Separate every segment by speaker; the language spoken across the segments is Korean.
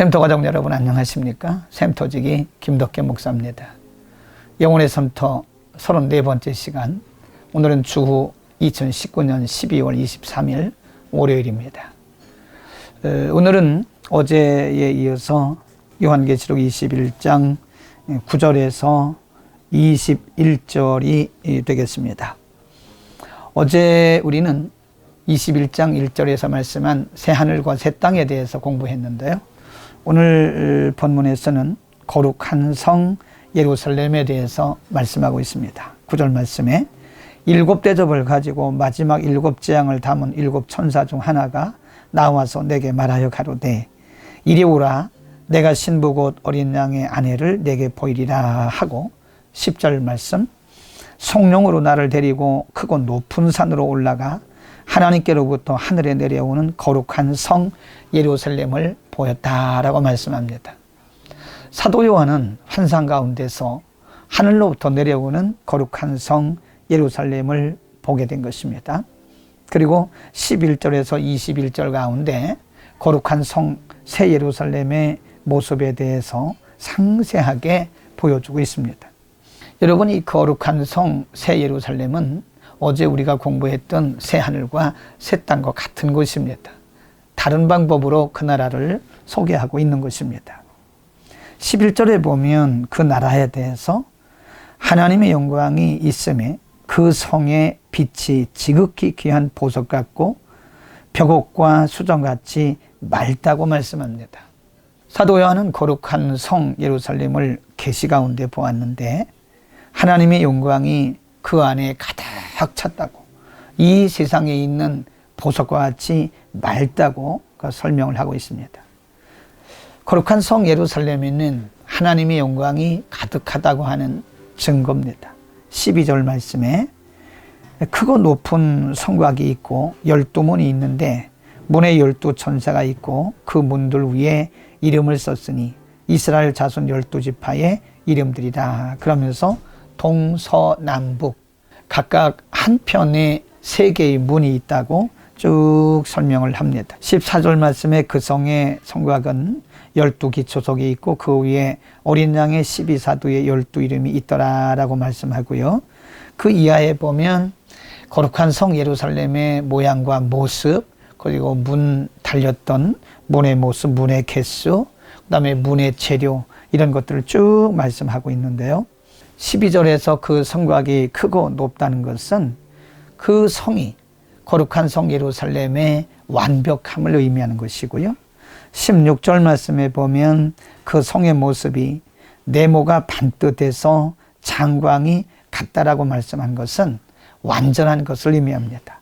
Speaker 1: 샘터 가족 여러분 안녕하십니까? 샘터지기 김덕계 목사입니다. 영혼의 샘터 34번째 시간, 오늘은 주후 2019년 12월 23일 월요일입니다. 오늘은 어제에 이어서 요한계시록 21장 9절에서 21절이 되겠습니다. 어제 우리는 21장 1절에서 말씀한 새하늘과 새 땅에 대해서 공부했는데요. 오늘 본문에서는 거룩한 성 예루살렘에 대해서 말씀하고 있습니다. 9절 말씀에 7대접을 가지고 마지막 7재앙을 담은 7천사 중 하나가 나와서 내게 말하여 가로되 이리 오라, 내가 신부 곧 어린 양의 아내를 내게 보이리라 하고 10절 말씀, 성령으로 나를 데리고 크고 높은 산으로 올라가 하나님께로부터 하늘에 내려오는 거룩한 성 예루살렘을 보였다라고 말씀합니다. 사도 요한은 환상 가운데서 하늘로부터 내려오는 거룩한 성 예루살렘을 보게 된 것입니다. 그리고 11절에서 21절 가운데 거룩한 성 새 예루살렘의 모습에 대해서 상세하게 보여주고 있습니다. 여러분, 이 거룩한 성 새 예루살렘은 어제 우리가 공부했던 새 하늘과 새 땅과 같은 곳입니다. 다른 방법으로 그 나라를 소개하고 있는 것입니다. 11절에 보면 그 나라에 대해서 하나님의 영광이 있음에 그 성의 빛이 지극히 귀한 보석 같고 벽옥과 수정같이 맑다고 말씀합니다. 사도 요한은 거룩한 성 예루살렘을 계시 가운데 보았는데 하나님의 영광이 그 안에 가득 찼다고, 이 세상에 있는 보석과 같이 맑다고 설명을 하고 있습니다. 거룩한 성 예루살렘에는 하나님의 영광이 가득하다고 하는 증거입니다. 12절 말씀에 크고 높은 성곽이 있고 12문이 있는데 문에 12천사가 있고 그 문들 위에 이름을 썼으니 이스라엘 자손 12지파의 이름들이다. 그러면서 동서남북 각각 한편에 3개의 문이 있다고 쭉 설명을 합니다. 14절 말씀에 그 성의 성곽은 12기초석이 있고 그 위에 어린 양의 12사도의 12이름이 있더라라고 말씀하고요. 그 이하에 보면 거룩한 성 예루살렘의 모양과 모습, 그리고 문 달렸던 문의 모습, 문의 개수, 그 다음에 문의 재료, 이런 것들을 쭉 말씀하고 있는데요. 12절에서 그 성곽이 크고 높다는 것은 그 성이 거룩한 성 예루살렘의 완벽함을 의미하는 것이고요. 16절 말씀에 보면 그 성의 모습이 네모가 반듯해서 장광이 같다라고 말씀한 것은 완전한 것을 의미합니다.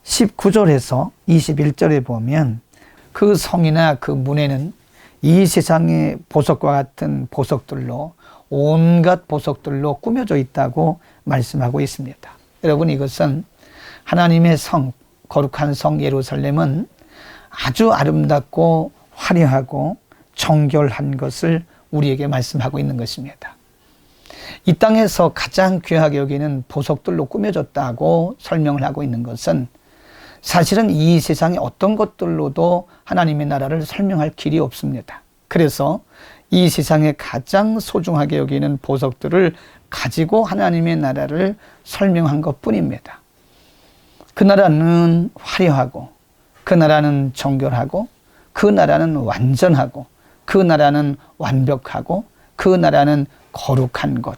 Speaker 1: 19절에서 21절에 보면 그 성이나 그 문에는 이 세상의 보석과 같은 보석들로, 온갖 보석들로 꾸며져 있다고 말씀하고 있습니다. 여러분, 이것은 하나님의 성, 거룩한 성 예루살렘은 아주 아름답고 화려하고 정결한 것을 우리에게 말씀하고 있는 것입니다. 이 땅에서 가장 귀하게 여기는 보석들로 꾸며졌다고 설명을 하고 있는 것은 사실은 이 세상의 어떤 것들로도 하나님의 나라를 설명할 길이 없습니다. 그래서 이 세상에 가장 소중하게 여기는 보석들을 가지고 하나님의 나라를 설명한 것뿐입니다. 그 나라는 화려하고, 그 나라는 정결하고, 그 나라는 완전하고, 그 나라는 완벽하고, 그 나라는 거룩한 것,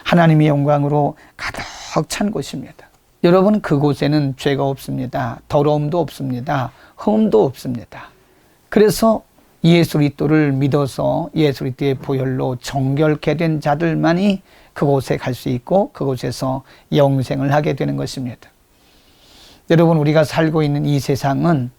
Speaker 1: 하나님의 영광으로 가득 찬 곳입니다. 여러분, 그곳에는 죄가 없습니다. 더러움도 없습니다. 흠도 없습니다. 그래서 예수 그리스도를 믿어서 예수 그리스도의 보혈로 정결케 된 자들만이 그곳에 갈 수 있고 그곳에서 영생을 하게 되는 것입니다. 여러분, 우리가 살고 있는 이 세상은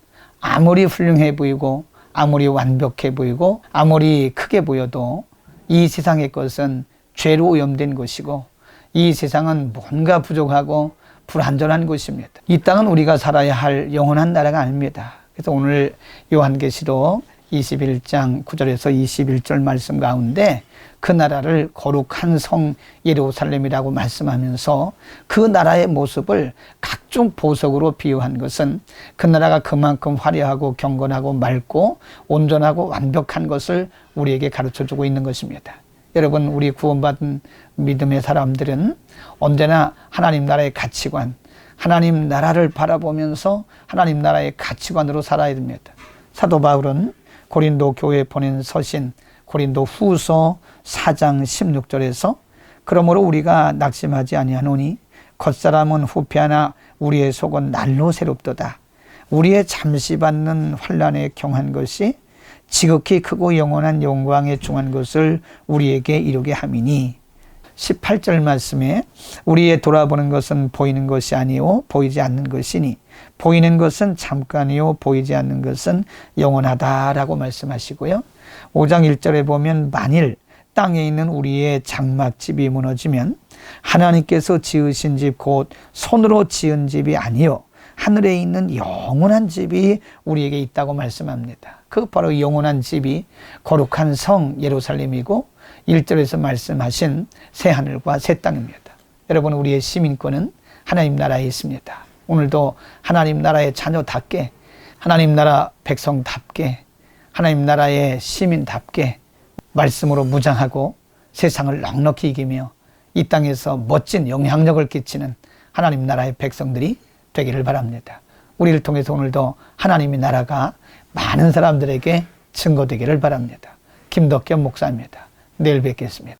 Speaker 1: 아무리 훌륭해 보이고 아무리 완벽해 보이고 아무리 크게 보여도 이 세상의 것은 죄로 오염된 것이고 이 세상은 뭔가 부족하고 불완전한 곳입니다. 이 땅은 우리가 살아야 할 영원한 나라가 아닙니다. 그래서 오늘 요한계시록 21장 9절에서 21절 말씀 가운데 그 나라를 거룩한 성 예루살렘이라고 말씀하면서 그 나라의 모습을 각종 보석으로 비유한 것은 그 나라가 그만큼 화려하고 경건하고 맑고 온전하고 완벽한 것을 우리에게 가르쳐주고 있는 것입니다. 여러분, 우리 구원받은 믿음의 사람들은 언제나 하나님 나라의 가치관, 하나님 나라를 바라보면서 하나님 나라의 가치관으로 살아야 됩니다. 사도 바울은 고린도 교회에 보낸 서신 고린도 후서 4장 16절에서 그러므로 우리가 낙심하지 아니하노니 겉사람은 후패하나 우리의 속은 날로 새롭도다. 우리의 잠시 받는 환난에 경한 것이 지극히 크고 영원한 영광에 중한 것을 우리에게 이루게 함이니 18절 말씀에 우리의 돌아보는 것은 보이는 것이 아니요 보이지 않는 것이니 보이는 것은 잠깐이요 보이지 않는 것은 영원하다라고 말씀하시고요. 5장 1절에 보면 만일 땅에 있는 우리의 장막집이 무너지면 하나님께서 지으신 집 곧 손으로 지은 집이 아니요 하늘에 있는 영원한 집이 우리에게 있다고 말씀합니다. 그 바로 영원한 집이 거룩한 성 예루살렘이고 1절에서 말씀하신 새 하늘과 새 땅입니다. 여러분, 우리의 시민권은 하나님 나라에 있습니다. 오늘도 하나님 나라의 자녀답게, 하나님 나라 백성답게, 하나님 나라의 시민답게 말씀으로 무장하고 세상을 넉넉히 이기며 이 땅에서 멋진 영향력을 끼치는 하나님 나라의 백성들이 되기를 바랍니다. 우리를 통해서 오늘도 하나님의 나라가 많은 사람들에게 증거되기를 바랍니다. 김덕겸 목사입니다. 내일 뵙겠습니다.